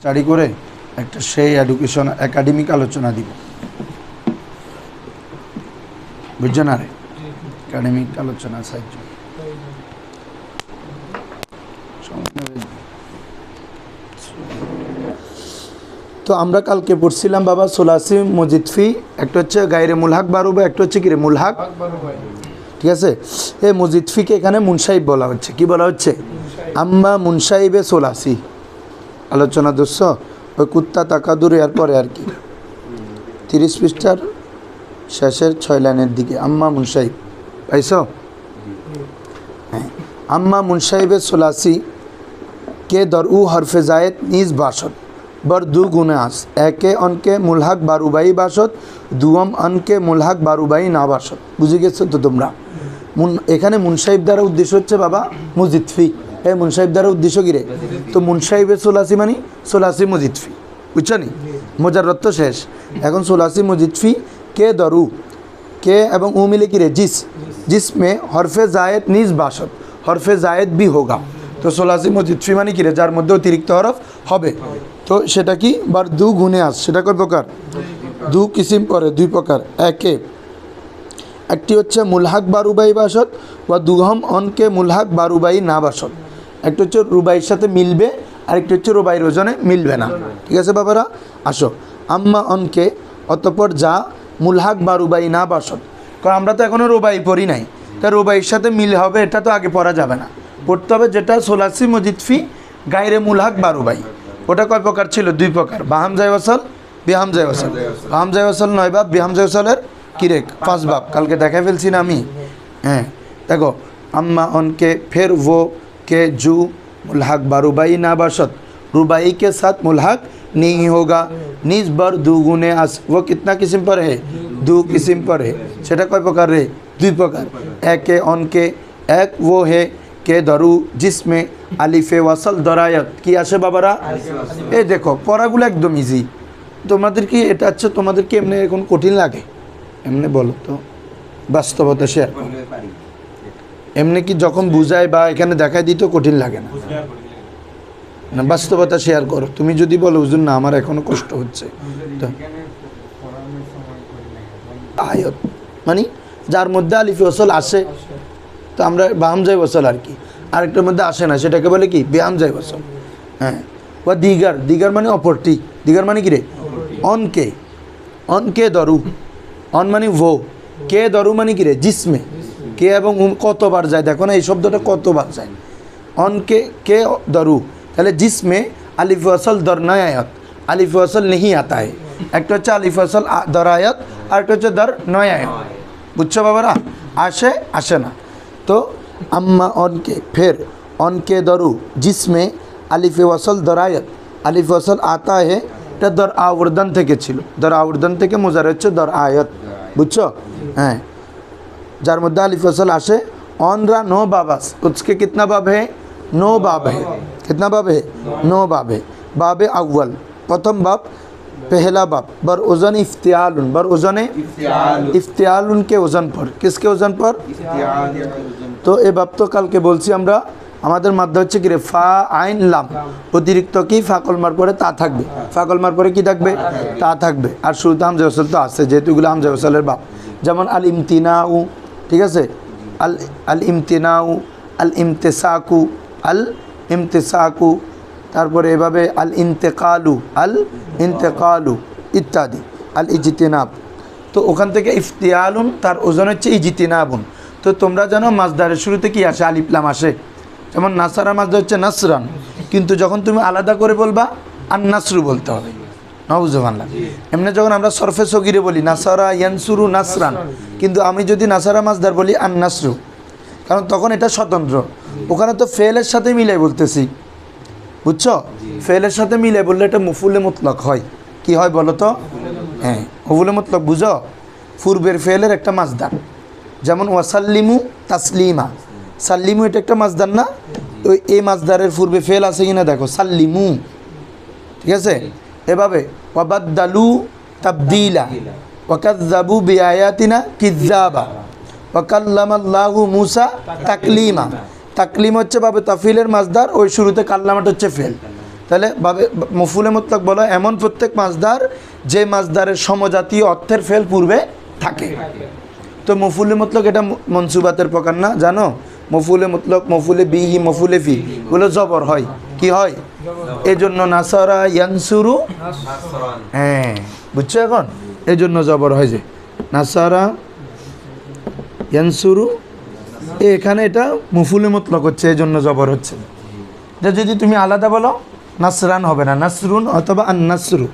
Study করে একটা সেই এডুকেশন একাডেমিক আলোচনা দিব, বুঝছো না রে? একাডেমিক আলোচনা সাহায্য তো আমরা কালকে পড়ছিলাম বাবা সোলাসি মজিদফি, একটা হচ্ছে গায়রে মুলহাক বারুবা, একটা হচ্ছে কি রে মুলহাক, ঠিক আছে? এই মজিদফিকে এখানে মুনসাইব বলা হচ্ছে। কি বলা হচ্ছে? আম্মা মুনসাইবে সোলাসি আলোচনা দোষ ওই কুত্তা তাকাদুর এর পরে আর কি 30 পৃষ্ঠার শেষের 6 লাইনের দিকে আম্মা মুনসাইব পাইছ? হ্যাঁ, আম্মা মুনসাইবে সোলাসি কে দর উ হরফে জায়েদ নিজ বাসত बर दू गुणे आस एके अनके मुलहाक बारुबाई बासत दुम अनके मुलहाक बारुबाई ना बासत। बुझे गेছো তো তোমরা? এখানে মুনসাইব দ্বারা উদ্দেশ্য হচ্ছে বাবা মুজিদফি। এই মুনসাইব দ্বারা উদ্দেশ্য কি রে? তো মুনসাইবে সোলাসি মানে সোলাসি মুজিদফি, বুঝছো নি? মুজাররদ তো শেষ, এখন সোলাসি মুজিদফি কে দরু, কে এবং উ মিলে কি রে? जिसमें हरफे जायद निज बासत हरफे जायद भी होगा। तो सोलासी मुजिदफी মানে কি রে? যার মধ্যে অতিরিক্ত হরফ হবে। তো সেটা কি? বার দু গুণে আস, সেটা কয় প্রকার? দু কিসিম পরে, দুই প্রকার। একে একটি হচ্ছে মুলহাক বারুবাই বাসত বা দুহম অনকে মুলহাক বারুবাই না বাসত। একটা হচ্ছে রুবাইয়ের সাথে মিলবে, আরেকটি হচ্ছে রুবাইয়ের ওজনে মিলবে না। ঠিক আছে বাবারা? আসো, আম্মা অনকে অতঃপর যা মুলহাক বারুবাই না বাসত, কারণ আমরা তো এখনও রুবাই পড়ি নাই, তা রুবাইয়ের সাথে মিল হবে এটা তো আগে পড়া যাবে না, পড়তে হবে যেটা সোলাসি মুজিদফি গায়রে মুলহাক বারুবাই। ওটা কয় প্রকার ছিল? দুই প্রকার, বাহামজায় ওয়াসাল বেহামজায় ওয়াসাল। বাহামজায় ওয়াসাল 9 বাব, বেহামজায় ওয়াসালের কিরে 5 বাব, কালকে দেখাই ফেলছি না আমি। হ্যাঁ দেখো, अम्मा उनके फिर वो के जू मुल्हक बारुबाई नाबाशत रुबाई के साथ मुल्हक नहीं होगा। निज बर दुगुने आस, वो कितना किस्म पर है? दो किस्म पर है। सेटा कय प्रकार रे? दुई प्रकार। एक के उनके एक वो है के दरु जिसमें আলিফে ওয়াসাল দরায়াত কি আসে বাবারা? এই দেখো পড়াগুলো একদম ইজি। তোমাদের কি এটা হচ্ছে তোমাদের কি এমনি এখন কঠিন লাগে? এমনি বলো তো, বাস্তবতা শেয়ার করো। এমনি কি যখন বুঝায় বা এখানে দেখাই দিত কঠিন লাগে না? না, বাস্তবতা শেয়ার করো। তুমি যদি বলো হুজুর না আমার এখনো কষ্ট হচ্ছে, তো আয়াত মানে যার মধ্যে আলিফে ওয়াসাল আসে, তো আমরা বাহামজায় ওয়াসাল আর কি, আরেকটার মধ্যে আসে না, সেটাকে বলে কি? বেহামজায় ওয়াসাল। হ্যাঁ, বা দিগার, দিগার মানে অপরটি। দিগার মানে কি রে? অনকে, অনকে দরু, অন মানে ভো, কে দরু মানে কি রে? জিসমে। কে এবং কতবার যায় দেখো না, এই শব্দটা কতবার যায়। অনকে কে দরু, তাহলে জিসমে আলিফ ওয়াসাল দর নয় আয়াত, আলিফ ওয়াসাল নেহি আতা है। একটা হচ্ছে আলিফ ওয়াসাল দর আয়াত, আর একটা হচ্ছে দর নয় আয়াত। বুঝছো বাবারা? আসে আসে না। তো अम्मा उनके फिर उनके दरु जिसमें अलिफ वसल दरायत अलिफ वसल आता है, এটা দর আবর্দন থেকে ছিল, দর আবর্দন থেকে মুজার হচ্ছে দর আয়াত। বুঝছো? হ্যাঁ, যার মধ্যে আলিফ वसल আসে। অনরা नो बाबास, उसके कितना बाब है? 9 बाब है। कितना बाब है? 9 बाब है। बाब अव्वल प्रथम बाब पहला बाब बर उजन इफ्तियालुन, बर उजन इफ्तियालुन के वजन पर। किसके वजन पर? তো এ বাপ তো কালকে বলছি আমরা, আমাদের মাধ্যমে হচ্ছে কি রে? ফা আইন লাম, অতিরিক্ত কি ফাকলমার পরে তা থাকবে, ফাকলমার পরে কি থাকবে? তা থাকবে। আর শুরুতে হামজা ওয়াসাল তো আছে, যেহেতু এগুলো হামজা ওয়াসালের বাপ। যেমন আল ইমতিনাউ, ঠিক আছে? আল ইমতিনাউ, আল ইমতেসাকু, আল ইমতেসাকু, তারপরে এভাবে আল ইন্তেকালু, আল ইন্তেকালু ইত্যাদি। আল ইজতিনাব, তো ওখান থেকে ইফতিয়ালুন তার ওজন হচ্ছে ইজতিনাবুন। তো তোমরা জানো মাজদারের শুরুতে কি আসে? আলিফ লাম আসে। যেমন নাসারা মাজদার হচ্ছে নাসরান, কিন্তু যখন তুমি আলাদা করে বলবা আন নাসরু বলতে হবে। নাউজুবিল্লাহ। এমনি যখন আমরা সরফে সগিরে বলি নাসারা ইয়ানসুরু নাসরান, কিন্তু আমি যদি নাসারা মাজদার বলি আন নাসরু, কারণ তখন এটা স্বতন্ত্র। ওখানে তো ফেলের সাথে মিলাই বলতেছি, বুঝছো? ফেলের সাথে মিলাই বললে এটা মফুলে মুতলক হয়। কি হয় বলো তো? হ্যাঁ, মফুলে মুতলক বুঝো? পূর্বের ফেলের একটা মাজদার, যেমন ওয়াসাল্লিমু তাসলিমা, সাল্লিমু এটা একটা মাজদার না? ওই এই মাজদারের পূর্বে ফেল আছে কিনা দেখো, সাল্লিমু, ঠিক আছে? এভাবে ওয়াবাদ্দালু তাবদিলা, ওয়াকাযযাবু বিআয়াতিনা কিযাবা, ওয়াকাল্লামাল্লাহু মূসা তাকলিমা। তাকলিম হচ্ছে ভাবে তাফিলের মাজদার, ওই শুরুতে কাল্লামাট হচ্ছে ফেল। তাহলে ভাবে মফুলে মুতলাক বলা এমন প্রত্যেক মাসদার যে মাসদারের সমজাতীয় অর্থের ফেল পূর্বে থাকে। তো মফুলে মুতলাক এটা মনসুবাতের প্রকার না, জানো? মফুলে মুতলাক, মফুলে বিহি, মফুলে ফি এগুলো জবর হয়। কি হয়? এই জন্য নাসারা ইয়ানসুরু, হ্যাঁ বুঝছো এখন? এই জন্য জবর হয় যে নাসারা ইয়ানসুরু, এখানে এটা মফুলে মুতলাক হচ্ছে, এই জন্য জবর হচ্ছে। যদি তুমি আলাদা বলো নাসরান হবে না, নাসরুন অথবা আন নাসরু,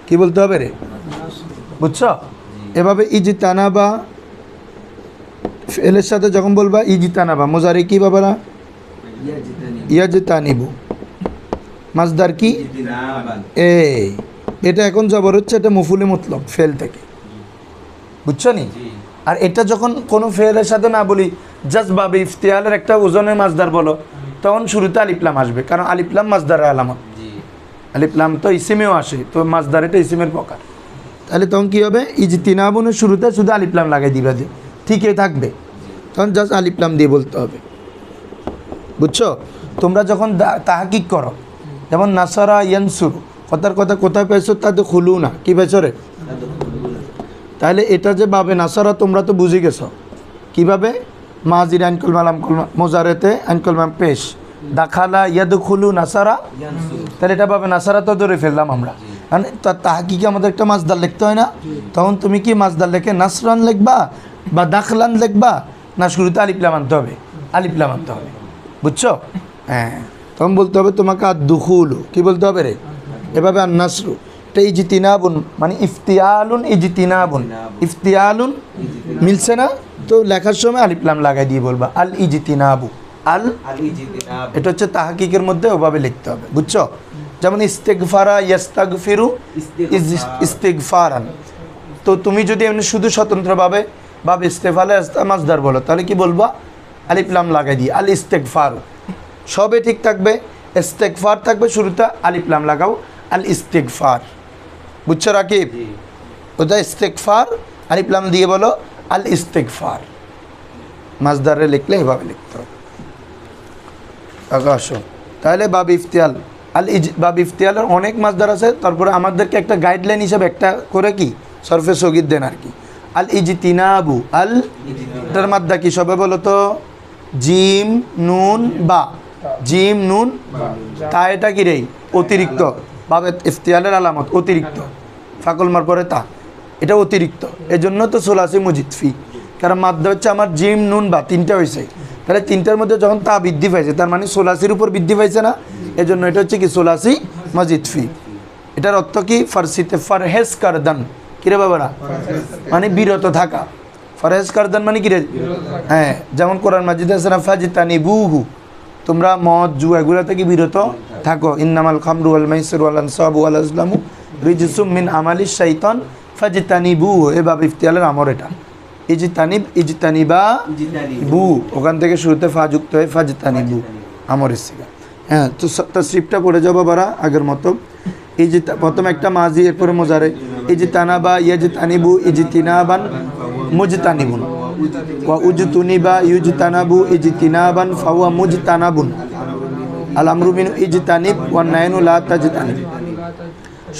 কি বলতে হবে রে? বুঝছো? এভাবে ইজতানাবা ফেলের সাথে যখন বলবা ইজতানাবা, মুজারি কি বাবারা? ইয়াজতানিবু। মাসদার কি? এই এটা এখন জবর হচ্ছে, এটা মফুলে মুতলাক ফেল থেকে, বুঝছো নি? আর এটা যখন কোনো ফেলের সাথে না বলি, জাস্ট বাবে ইফতিয়ালের একটা ওজনের মাসদার বলো, তখন শুরুতে আলিফলাম আসবে, কারণ আলিফলাম মাসদারের আলামত। আলিফলাম তো ইসিমেও আসে, তো মাসদার এটা ইসিমের প্রকার। তাহলে তখন কী হবে? ইজতিনাবুনের শুরুতে শুধু আলিফলাম লাগাই দিবা, দিয়ে ঠিকই থাকবে, তখন জাস্ট আলিফলাম দিয়ে বলতে হবে, বুঝছো? তোমরা যখন তাহাকিক করো, যেমন নাসারা ইয়ানসুর, কথার কথা কোথায় পেয়েছো? তাতে খুলু না, কী পেয়েছো রে? তাহলে এটা যে বাবে নাসারা তোমরা তো বুঝে গেছো কীভাবে? মাজির আইনকল মালাম কলমা, মোজারেতে আইনকল মাম পেশ, দাখালা ইয়াদ খুলু নাসারা, তাহলে এটা পাবে নাসারা তো ধরে ফেললাম আমরা। কারণ তাহাকিকে আমাদের একটা মাসদার লিখতে হয় না? তখন তুমি কি মাসদার লেখে নাসরান লিখবা বা দাখলান লিখবা, না শুরুতে আলিফলাম আনতে হবে? আলিফলাম আনতে হবে, বুঝছো? হ্যাঁ, তখন বলতে হবে তোমাকে আর দুখুলু, কি বলতে হবে রে? এভাবে আর নাসরু, এটা ইজতিনাবুন মানে ইফতিয়ালুন, ইজতিনাবুন, ইফতিয়ালুন মিলছে না? তো লেখার সময় আলিফলাম লাগাই দিয়ে বলবা আল ইজতিনাবু, আল ইজতিনাবু, এটা হচ্ছে তাহকিকের মধ্যে ওভাবে লিখতে হবে, বুঝছো? যেমন ইস্তেগফারা ইয়াস্তাগফিরু, ইস্তেগফারান। তো তুমি যদি এমনি শুধু স্বতন্ত্রভাবে ভাবে ইস্তেগফারা মাসদার বলো, তাহলে কি বলবা? আলিফলাম লাগাই দিয়ে আল ইস্তেগফার, সবে ঠিক থাকবে। ইস্তেগফার থাকবে শুরুতে, আলিফলাম লাগাও আল ইস্তেগফার, বুঝছো রাকিব? ওটা ইস্তেগফার আলিফলাম দিয়ে বলো আল ইস্তেগফার, মাসদারে লিখলে এভাবে লিখতে হবে। আসো তাহলে বাব ইফতিয়াল, বাব ইফতিয়ালের অনেক মাসদার আছে, তারপরে আমাদেরকে একটা গাইডলাইন হিসাবে একটা করে কি সরফে সগীর দেন আর কি। আল ইজতিনাবু, আল এটার মাদ্দা কি সবে বলো তো? জিম নুন বা, জিম নুন তা, এটা কি রে? অতিরিক্ত, বাবে ইফতিয়ালের আলামত অতিরিক্ত, ফাকল মার পরে তা, এটা অতিরিক্ত। এজন্য তো সোলাসি মুজিদফি, কারণ মাদ্দা হচ্ছে আমার জিম নুন বা, তিনটা হয়েছে, তাহলে তিনটার মধ্যে যখন তা বৃদ্ধি পাইছে, তার মানে সোলাসির উপর বৃদ্ধি পাইছে না? এজন্য এটা হচ্ছে কি সোলাসি মজিদফি। এটার অর্থ কি? ফার্সিতে ফারহেজ কারদান, কিরে বাবারা? মানে বিরত থাকা। ফারহেজ কারদান মানে কিরে? হ্যাঁ, যেমন কোরআন মাজিদে আছে না, ফাজিতানিবুহু, তোমরা মদ জুয়া এগুলো থেকে বিরত থাকো। ইন্নামাল খামরু ওয়াল মাইসিরু ওয়াল আনসাবু ওয়াল আজলামু রিজসুম মিন আমালিশ শাইতান ফাজিতানিবুহু, এভাবে ইফতিয়ালের আমর এটা। ইজতানিব, ইজতানিবা বু, ওখান থেকে শুরুতে ফা যুক্ত হয়ে ফাজিতানিবু, আমরের সিগা। হ্যাঁ, তো তাসরিফটা পড়ে যাবো বারা আগের মতো। প্রথমে একটা মাজি, এরপরে মোজারে। ইজতানাবা ইয়াজতানিবু, ইজতিনাবান মুজতানিবুন, ওয়া উজতুনিবা ইউজতানাবু, ইজতিনাবান ফাওয়া মুজতানাবুন, আল আমরু মিন ইজতানিব ওয়ান নাহনু লা তাজতানিব।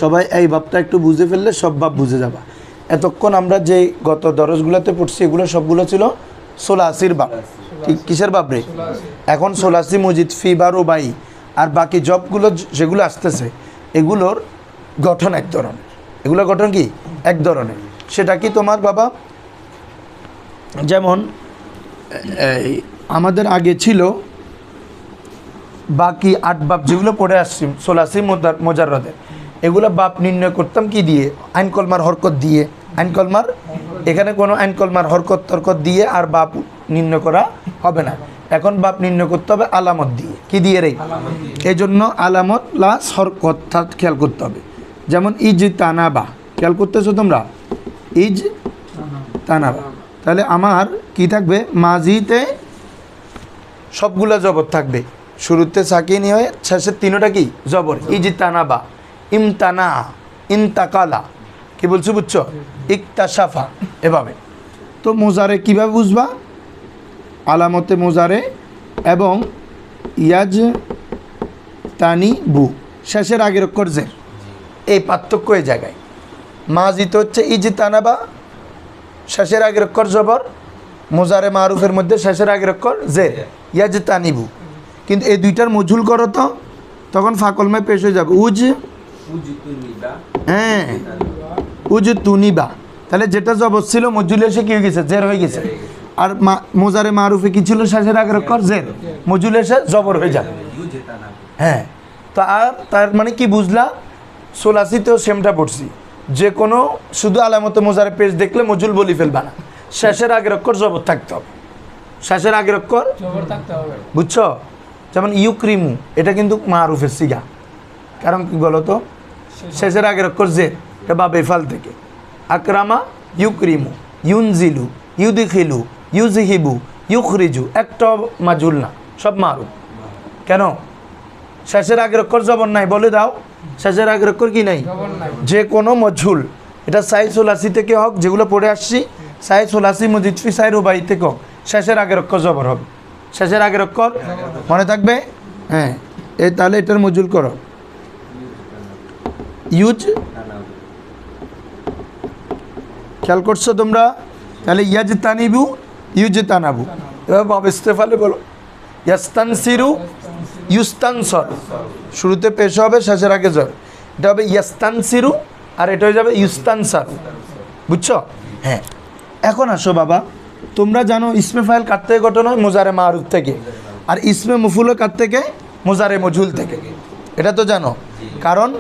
সবাই এই ভাবটা একটু বুঝে ফেললে সব ভাব বুঝে যাবা। এতক্ষণ আমরা যে গত দরজগুলোতে পড়ছি এগুলো সবগুলো ছিল সোলাসির বাব, ঠিক কিসের বাব রে? এখন সোলাসি মুজিদ ফি বা রুবাই আর বাকি জবগুলো যেগুলো আসতেছে এগুলোর গঠন এক ধরনের, এগুলোর গঠন কি এক ধরনের। সেটা কি তোমার বাবা? যেমন আমাদের আগে ছিল বাকি 8 বাব যেগুলো পড়ে আসছি সোলাসি মোজাররদের, এগুলো বাপ নির্ণয় করতাম কি দিয়ে? আইন কলমার হরকত দিয়ে। আইন কলমার, এখানে কোনো আইন কলমার হরকত তরকত দিয়ে আর বাপ নির্ণয় করা হবে না। এখন বাপ নির্ণয় করতে হবে আলামত দিয়ে। কি দিয়ে রে? এই জন্য আলামত প্লাস হরকত খেয়াল করতে হবে। যেমন ইজ তানাবা, খেয়াল করতেছো তোমরা? ইজ তানাবা, তাহলে আমার কি থাকবে? মাজিতে সবগুলা জবর থাকবে, শুরুতে সাকিনি হয়ে শেষের তিনোটা কি জবর। ইজ তানাবা, ইমতানা, ইনতাকালা, কি বলছো বুঝছো? ইকতাশাফা, এভাবে। তো মোজারে কিভাবে বুঝবা? আলামতে মোজারে এবং ইয়াজ তানি বু, শেষের আগের অক্ষর জের। এই পার্থক্য এই জায়গায়। মাজিতে হচ্ছে ইজতানাবা, শেষের আগের অক্ষর জবর, মুজারে মারুফের মধ্যে শেষের আগের অক্ষর জের, ইয়াজতানিবু। কিন্তু এই দুইটার মজুল করো তো, তখন ফাকলমায় পেশ হয়ে যাবে হ্যাঁ উজ তুনিবা। তাহলে যেটা জবর ছিল মজুলে এসে কি হয়ে গেছে, জের হয়ে গেছে। আর মোজারে মারুফে কি ছিল, শেষের আগের অক্ষর জের, মজুলে এসে জবর হয়ে যাবে। হ্যাঁ, তো আর তার মানে কি বুঝলা, সোলাসিতেও সেমটা পড়ছি, যে কোনো শুধু আলামতে মোজারে পেশ দেখলে মজুল বলি ফেলবা না, শেষের আগের অক্ষর জবর থাকতে হবে, শেষের আগের অক্ষর জবর থাকতে হবে। বুঝছো? যেমন ইউক্রিমু, এটা কিন্তু মারুফের সিগা, কারণ কি বলো তো, শেষের আগের অক্ষর জের, এটা বা বেফাল থেকে। আকরামা ইউক্রিমু, ইউনজিলু, ইউদিখিলু, ইউজহিবু, ইউখরিজু, একটাও মাজুল না, সব মারুফ। কেন? শেষের আগের অক্ষর জবর নাই, বলে দাও শেষের আগের অক্ষর কি নাই? জবর নাই। যে কোনো মজহুল, এটা সাই সোলাসি থেকে হোক, যেগুলো পড়ে আসছি, সাই সোলাসি মুজিদফি সাই রুবাই থেকে হোক, শেষের আগের অক্ষর জবর হবে। শেষের আগের অক্ষর মনে থাকবে। হ্যাঁ, এই তাহলে এটার মজুল করো, ইউজ, খেয়াল করছো তোমরা? তাহলে ইয়াজ তানিবু, ইউজ তানাবু। এবার বাব ইস্তেফালে বলো, ইয়াস্তানসিরু, ইউস্তানসর, শুরুতে পেশ হবে, শেষের আগে জব, এটা হবে ইয়াস্তানসিরু, আর এটা হয়ে যাবে ইউস্তানসার। বুঝছো? হ্যাঁ, এখন আসো বাবা, তোমরা জানো ইসমে ফাইল কার থেকে গঠন হয়? মোজারে মারুফ থেকে। আর ইসমে মফুলও কার থেকে? মোজারে মজুল থেকে। এটা তো জানো, কারণ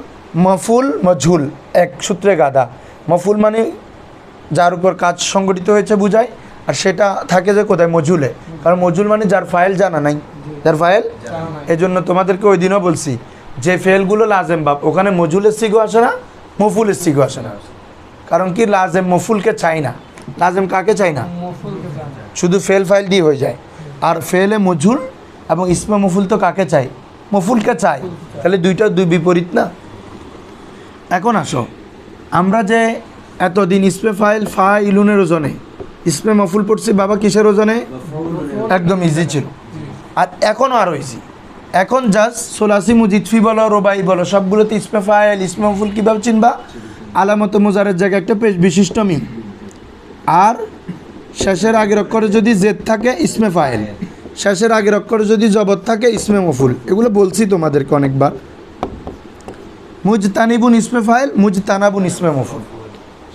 মফুল মজহুল এক সূত্রে গাদা। মফুল মানে যার উপর কাজ সংগঠিত হয়েছে বুঝায়, আর সেটা থাকে যে কোথায়? মজুলে। কারণ মজুল মানে যার ফাইল জানা নাই, যার ফাইল। এই জন্য তোমাদেরকে ওই দিনও বলছি যে ফেলগুলো লাজেম বাপ, ওখানে মজুলের সিগো আসে না, মফুলের সিগো আসে না। কারণ কি, লাজেম মফুলকে চাই না, লাজেম কাকে চাই না, মফুলকে জানা। শুধু ফেল ফাইল দিয়ে হয়ে যায়। আর ফেলে মজুল এবং ইসমে মফুল তো কাকে চাই? মফুলকে চাই। তাহলে দুইটা দুই বিপরীত না। এখন আসো, আমরা যে এতদিন ইসমে ফাইল ফাইলুনের ওজনে ইসমে মফুল পড়ছি বাবা, কিসের ওজনে? একদম ইজি ছিল। আর এখনও আরও ইজি। এখন জাস্ট সোলাসি মুজিদফি বলো, রোবাই বলো, সবগুলোতে ইসমে ফাইল ইসমে মফুল কীভাবে চিনবা? আলামত মোজারের জায়গায় একটা পেশ বিশিষ্ট মিম, আর শেষের আগের অক্ষরে যদি জেদ থাকে ইসমে ফাইল, শেষের আগের অক্ষরে যদি জবর থাকে ইসমে মফুল। এগুলো বলছি তোমাদেরকে অনেকবার। মুজতানিবুন ইসমে ফাইল, মুজতানাবুন ইসমে মফুল।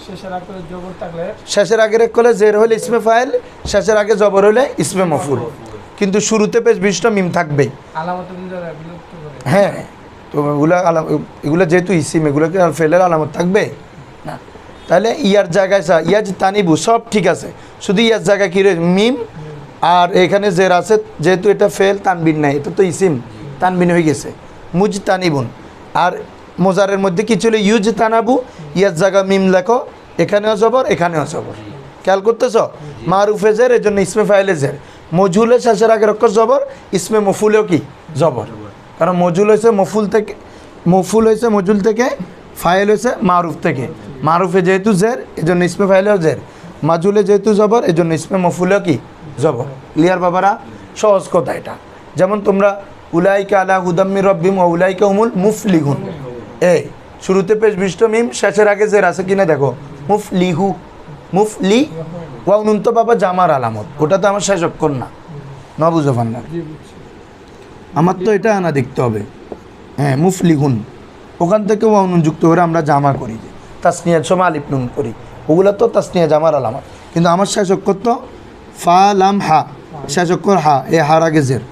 শেষের আগে জবর থাকলে শেষের আগের অক্ষরে জের হলে ইসমে ফাইল, শেষের আগে জবর হলে ইসমে মফুল, কিন্তু শুরুতে পেশ বিশিষ্ট মিম থাকবেই। আলামত মুজারে বিলুপ্ত করে। হ্যাঁ, তো এগুলো যেহেতু ইসিম, এগুলোকে ফেলের আলামত থাকবে না। তাহলে ইয়ার জায়গায় ইয়াজ তানিবু সব ঠিক আছে, শুধু ইয়ার জায়গায় কী রয়েছে? মিম। আর এখানে জের আছে, যেহেতু এটা ফেল, তানবিন নাই, এটা তো ইসিম, তানবিন হয়ে গেছে। মুজ তানিবুন। আর মোজারের মধ্যে কি ছিল? ইউজ তানাবু, ইয়ার জায়গা মিম লেখো, এখানেও জবর, এখানেও জবর। খেয়াল করতেছ? মারুফে জের, এই জন্য ইসমে ফাইলে জের। মজুলে শেষের আগের অক্ষর জবর, ইসমে মফুলেও কি জবর। কারণ মজুল হয়েছে মফুল থেকে, মফুল হয়েছে মজুল থেকে, ফাইল হয়েছে মারুফ থেকে। মারুফে যেহেতু জের, এই জন্য ইসমে ফাইলেও জের। মাজুলে যেহেতু জবর, এই জন্য ইসমে মফুলেও কি জবর। ক্লিয়ার বাবারা? সহজ কথা এটা। যেমন তোমরা উলাইকা আলা হুদাম্মি রব্বিম ওয়া উলাইকা হুমুল মুফলিহুন, এই শুরুতে পেশ বিশিষ্ট মিম, শেষের আগে জের আছে কিনা দেখো, মুফলিহু, মুফলি। ওয়া নুন তো বাবা জামার আলামত, ওটা তো আমার শেষ অক্ষর না, ন বুঝো ফান্না। আমার তো এটা আনা দেখতে হবে। হ্যাঁ, মুফলিহুন, ওখান থেকে ওয়া নুন যুক্ত করে আমরা জামা করি, তাসনিয়ার সময় আলিফ নুন করি, ওগুলো তো তাসনিয়া জামার আলামত। কিন্তু আমার শেষ অক্ষর তো ফা লাম হা, শেষ অক্ষর হা, এ হার আগে জের।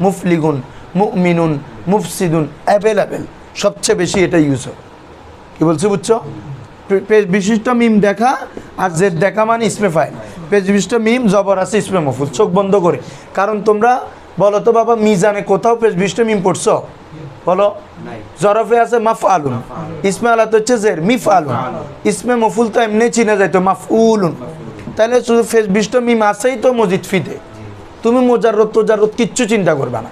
মুফলিগুন, মুমিনুন, মুফসিদুন, অ্যাভেলেবেল, সবচেয়ে বেশি এটা ইউজ হয়। কী বলছি বুঝছো? পেজ বিশিষ্ট মিম দেখা আর জের দেখা মানে ইসমে ফাইল। পেজ বিশিষ্ট মিম জবর আছে ইসমে মফুল, চোখ বন্ধ করে। কারণ তোমরা বলো তো বাবা, মিজানে কোথাও পেজ বিশিষ্ট মিম পড়ছো? বলো। জরফে আছে মাফ আলুন, ইসমে আলাত হচ্ছে জের, মিফ আলুন। ইসমে মফুল তো এমনি চিনে যাইতো মাফ উলুন। তাহলে শুধু পেজ বিশিষ্ট মিম আছেই তো মজিদ ফিতে, তুমি মোজাররত তোজাররত কিচ্ছু চিন্তা করবে না।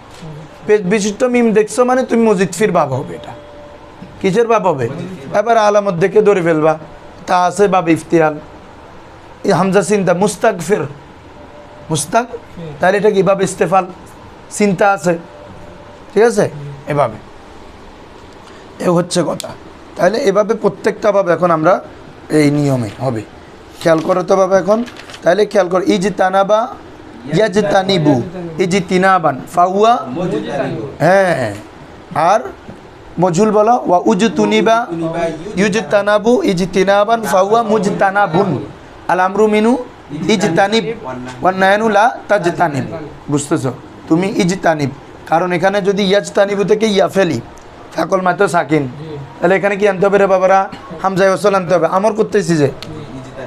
পেজ বিশিষ্ট মিম দেখছো মানে তুমি মজিদ ফির বাবা হবে। এটা কিসের বাপ হবে? এবার আলামত দেখে ধরে ফেলবা, তা আছে বাব ইফতিয়াল, হামজা চিন্তা, মুস্তাক ফির, মুস্তাক, তাহলে এটা কি বাব ইস্তেফাল, চিন্তা আছে। ঠিক আছে, এভাবে। এ হচ্ছে কথা। তাহলে এভাবে প্রত্যেকটা ভাবে এখন আমরা এই নিয়মে হবে, খেয়াল করো তো বাবা এখন। তাহলে খেয়াল করো, ইজতানাবা ইয়াজতানিবু, ইজতিনাবান ফাহুয়া, হ্যাঁ, আর মজহুল বলো, ওয়া উজতুনিবা ইউজতানাবু ইজতিনাবান ফাহুয়া মুজতানাবুন, আল আমরু মিনু ইজতানিব ওয়ান নাহনু লা তাজতানিব। বুঝতেছো? তুমি ইজতানিব, কারণ এখানে যদি ইয়াজতানিবু থেকে ইয়া ফেলি, ফাকল মাত্র সাকিন, তাহলে এখানে কি আনতে হবে রে বাবারা? হামজায় ওয়াসল আনতে হবে। আমর করতেছি যে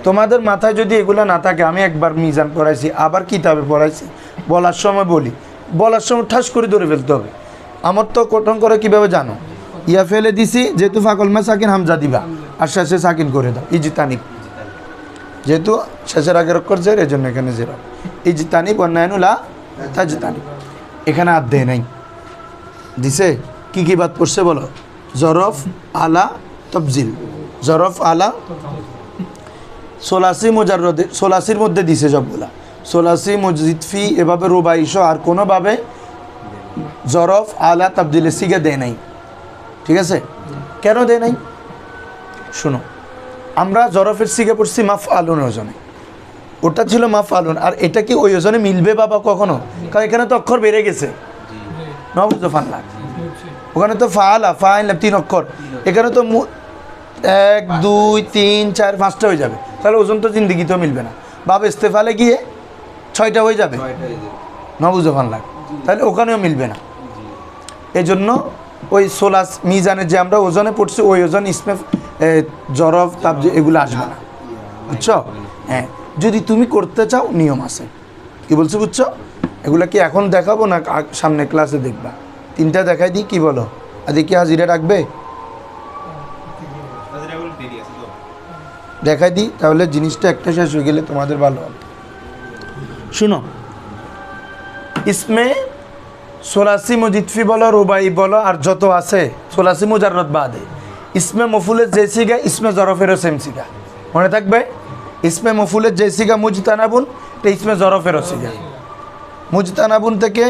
তোমাদের মাথায় যদি এগুলো না থাকে, আমি একবার মিজান পড়াইছি, আবার কিতাবে পড়াইছি, বলার সময় বলি, বলার সময় ঠাস করে ধরে ফেলতে হবে। আমার তো কঠন করে কিভাবে জানো, ইয়া ফেলে দিছি, যেহেতু ফাকল মা সাকিন হামজা দিবা, আর শেষে সাকিন করে দাও, ইজতানিব, যেহেতু শেষের আগের অক্ষর জের, এই জন্য এখানে জের, ইজতানিব ওয়ান নাহনু লা তাজতানিব। এখানে আর দেয় নাই, দিছে কি কি বাদ পড়ছে বলো? জরফ, আলা, তফজিল। জরফ, আলা, সোলাসি মুজাররদে, সোলাসির মধ্যে দিছে সবগুলা, সোলাসি, মুজিদফি, এভাবে রুবাইশ, আর কোনোভাবে জরফ, আলা, তাবদিলে সিগে দেয় নাই। ঠিক আছে? কেন দেয় নাই শুনো, আমরা জরফের সিগে পড়ছি মাফ আলুনের ওজনে, ওটা ছিল মাফ আলুন, আর এটা কি ওই ওজনে মিলবে বাবা কখনো? কারণ এখানে তো অক্ষর বেড়ে গেছে, নবুজফান লাগ, ওখানে তো ফাআলা, ফাইল 3 অক্ষর, এখানে তো 1 2 3 4 5টা হয়ে যাবে, তাহলে ওজন তো জিন্দিগিতেও মিলবে না। বাবা ইস্তেফালে গিয়ে 6টা হয়ে যাবে, নবুজফান লাগ, তাহলে ওখানেও মিলবে না। এই জন্য ওই সোলাস মিজানের যে আমরা ওজনে পড়ছি, ওই ওজন ইসমে জরফ, তাবজি এগুলো আসবে না, বুঝছো? হ্যাঁ, যদি তুমি করতে চাও নিয়ম আছে, কি বলছো বুঝছো? এগুলা কি এখন দেখাবো না সামনে ক্লাসে দেখবা? 3টা দেখাই দিই, কি বলো? আজকে কি হাজিরা রাখবে? দেখাই দিই, তাহলে জিনিসটা একটা শেষ হয়ে গেলে তোমাদের ভালো হবে। শুনো, ইসমে সোলাসি মুজিদফি বলো, রুবাই বলো, আর যত আছে সোলাসি মুজাররদ বাদে, ইসমে মফুলের যে সিগা ইসমে জরফেরও সেম সিগা, মনে থাকবে? ইসমে মফুলের যে সিগা মুজতানাবুন, তো ইসমে জরফেরও সিগা। মুজতানাবুন থেকে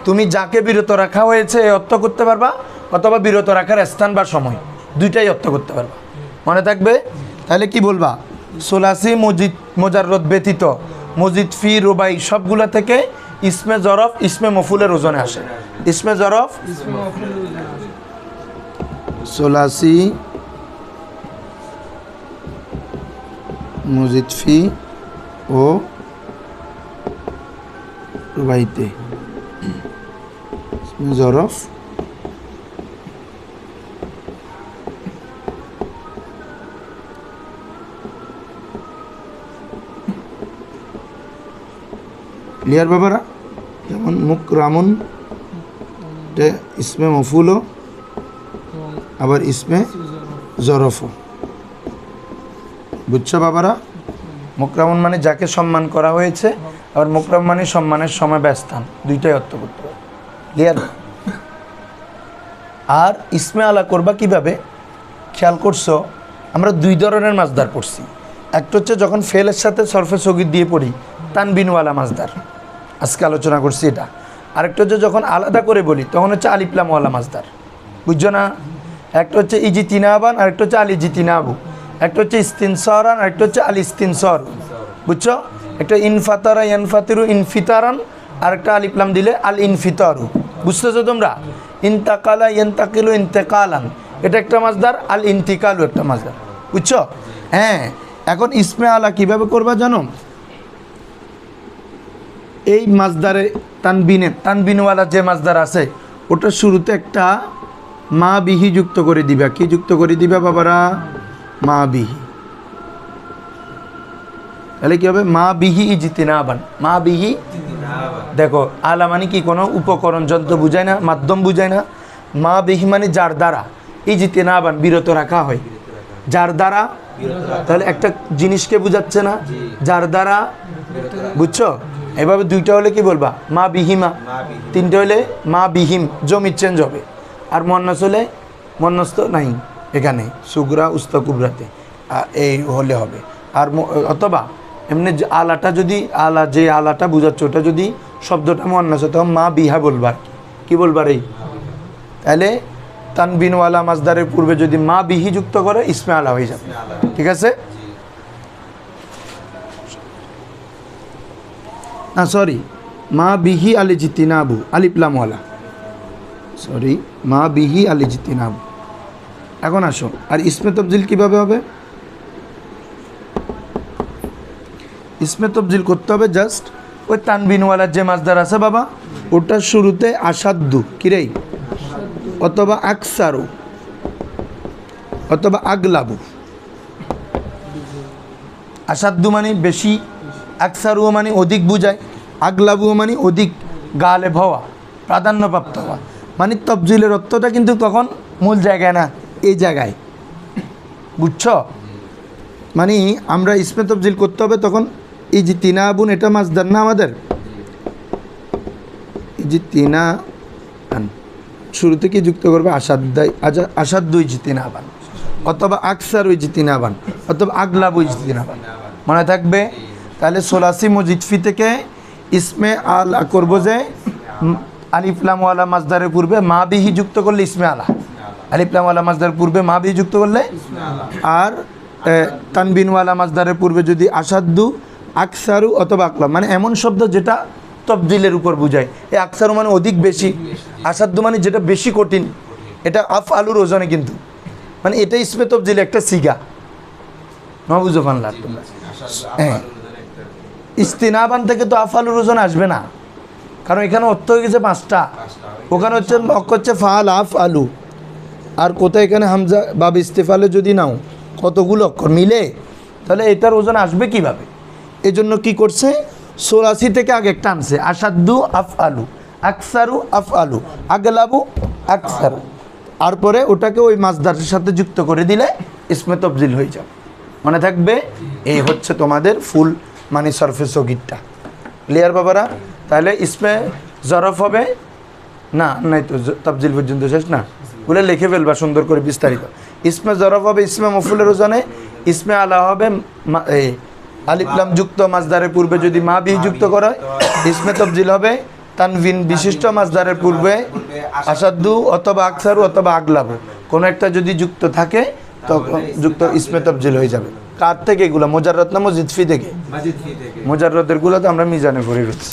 তুমি যাকে বিরত রাখা হয়েছে এই অর্থ করতে পারবা, অথবা বিরত রাখার স্থান বা সময়, দুইটাই অর্থ করতে পারবা, মনে থাকবে? তাহলে কি বলবা? সোলাসি মুজাররদ ব্যতীত মজিদ ফি, রুবাই সবগুলা থেকে ইসমে জরফ, ইসমে মফুলের ওজনে আসে। ইসমে জরফ, সোলাসি মজিদ ফি ও রুবাইতে ইসমে জরফ ক্লিয়ার ব্যাপারা? যেমন মুকরামুন ইসমে মফুলও, আবার ইসমে জরফও, বুঝছো বাবারা? মুকরামুন মানে যাকে সম্মান করা হয়েছে, আবার মুকরাম মানে সম্মানের সময় বা স্থান, দুইটাই অর্থ করতে হবে। ক্লিয়ার? আর ইসমে আলা করবা কিভাবে? খেয়াল করছো, আমরা 2 ধরনের মাজদার পড়ছি। একটা হচ্ছে যখন ফেলের সাথে সরফে সগীর দিয়ে পড়ি, তানবিনওয়ালা মাজদার, আজকে আলোচনা করছি এটা। আরেকটা হচ্ছে যখন আলাদা করে বলি, তখন হচ্ছে আলিফলামওয়ালা মাজদার, বুঝছো না? একটা হচ্ছে ইজিতিনাবান, আরেকটা হচ্ছে আল ইজিতিনাবু, একটা হচ্ছে ইস্তিনসরান, আরেকটা হচ্ছে আল ইস্তিনসর, বুঝছো? একটা ইনফাতারা ইয়ানফাতিরু ইনফিতারান, আরেকটা আলিফলাম দিলে আল ইনফিতারু, বুঝতেছো তোমরা? ইনতাকালা ইয়ানতাকিলু ইন্তেকালান, এটা একটা মাজদার, আল ইন্তিকালু একটা মাজদার, বুঝছো? হ্যাঁ, এখন ইসমে আলা কিভাবে করবা জানো? এই মাজদারে তানবিনওয়ালা যে মাজদার আছে, ওটা শুরুতে একটা মা বিহি যুক্ত করে দিবা। কি যুক্ত করে দিবা বাবারা? মা বিহি। তাহলে কি হবে? মা বিহি ইজতিনাবান, মা বিহি। দেখো, আলা মানে কি? কোনো উপকরণ, যন্ত্র বুঝায় না, মাধ্যম বুঝায় না। মা বিহি মানে যার দ্বারা, ইজতিনাবান বিরত রাখা হয়, যার দ্বারা। তাহলে একটা জিনিসকে বুঝাচ্ছে না, যার দ্বারা, বুঝছো? এভাবে 2টা হলে কি বলবা? মা বিহিমা। 3টে হলে মা বিহিম, জমির চেঞ্জ হবে। আর মুয়ান্নাস হলে, মুয়ান্নাস তো নাই এখানে, সুগরা উস্তা কুবরাতে, এই হলে হবে। আর অথবা এমনি আলাটা যদি, আলা যে আলাটা বুঝাচ্ছে ওটা যদি শব্দটা মুয়ান্নাস হয়, তখন মা বিহা বলবার। কি বলবার? এই তাহলে তানবিনওয়ালা মাজদারের পূর্বে যদি মা বিহি যুক্ত করে ইসমে আলা হয়ে যাবে। ঠিক আছে, না সরি, মা বিহি আলিজিতিনাবু আলিফলামওয়ালা, সরি, মা বিহি আলিজিতিনাবু। এখন আসো, আর ইসমে তবজিল কিভাবে হবে? ইসমে তবজিল করতে হবে জাস্ট ওই তানবিনওয়ালার যে মাজদার আছে বাবা, ওটার শুরুতে আসাদ্দু কিরেই অথবা আকসারু অথবা আগলাবু। আসাদ্দু মানে বেশি, আকসারুও মানে অধিক বুঝায়, আগলাবুও মানে অধিক গালেব হওয়া, প্রাধান্যপ্রাপ্ত হওয়া। মানে তবজিলের অর্থটা কিন্তু তখন মূল জায়গায় না, এই জায়গায়, বুঝছ? মানে আমরা ইসমে তবজিল করতে হবে তখন এই যে তিনা আবুন, এটা মাজদার না আমাদের, এই যে তিনা আন শুরুতে কি যুক্ত করবে আসাদ্দাই, আসাদ্দু ইজতিনাবান অথবা আকসার ইজতিনাবান অথবা আগলাবু ইজতিনাবান, মনে থাকবে? তাহলে সোলাসি মুজিদফি থেকে ইসমে আলা করবো যে আলিফলামওয়ালা মাজদারের পূর্বে মা বিহি যুক্ত করলে ইসমে আলা, আলিফলামওয়ালা মাজদারের পূর্বে মা বিহি যুক্ত করলে, আর তানবিনওয়ালা মাজদারের পূর্বে যদি আসাদ্দু, আকসারু অথবা আকলাম, মানে এমন শব্দ যেটা তবজিলের উপর বুঝায়। এই আকসারু মানে অধিক বেশি, আসাদ্দু মানে যেটা বেশি কঠিন, এটা আফ আলুর ওজনে, কিন্তু মানে এটা ইসমে তবজিল একটা সিগা নবুজো ফানলা। হ্যাঁ, ইস্তিনাবান থেকে তো আফ আলুর ওজন আসবে না, কারণ এখানে অর্থ হয়ে গেছে 5টা, ওখানে হচ্ছে অক্ষর হচ্ছে ফাল আফ আলু, আর কোথায় এখানে হামজা বাব ইস্তেফালে যদি নাও কতগুলো অক্ষর মিলে, তাহলে এটার ওজন আসবে কিভাবে? এই জন্য কী করছে, 84 থেকে আগে একটা আনছে, আসাদ্দু আফ আলু, আকসারু আফ আলু, আগলাবু আকসারু, আর পরে ওটাকে ওই মাজদারের সাথে যুক্ত করে দিলে ইসমে তবজিল হয়ে যাবে। মনে থাকবে, এই হচ্ছে তোমাদের ফুল মানে সরফে সগিরটা। ক্লিয়ার বাবারা? তাহলে ইসমে জরফ হবে না, নাই তো তবজিল পর্যন্ত শেষ না, বলে লিখে ফেলবা সুন্দর করে বিস্তারিত। ইসমে জরফ হবে ইসমে মফুলের ওজনে, ইসমে আলা হবে আলিফলাম যুক্ত মাজদারের পূর্বে যদি মা বিহি যুক্ত করে, ইসমে তবজিল হবে তানভিন বিশিষ্ট মাজদারের পূর্বে আসাদ্দু অথবা আকসারু অথবা আগলাবু, কোনো একটা যদি যুক্ত থাকে তখন যুক্ত ইসমে তবজিল হয়ে যাবে। কার থেকে এগুলো? মোজাররদ না মজিদফি থেকে? মোজাররদের গুলো তো আমরা মিজানে পড়ে ফেলছি।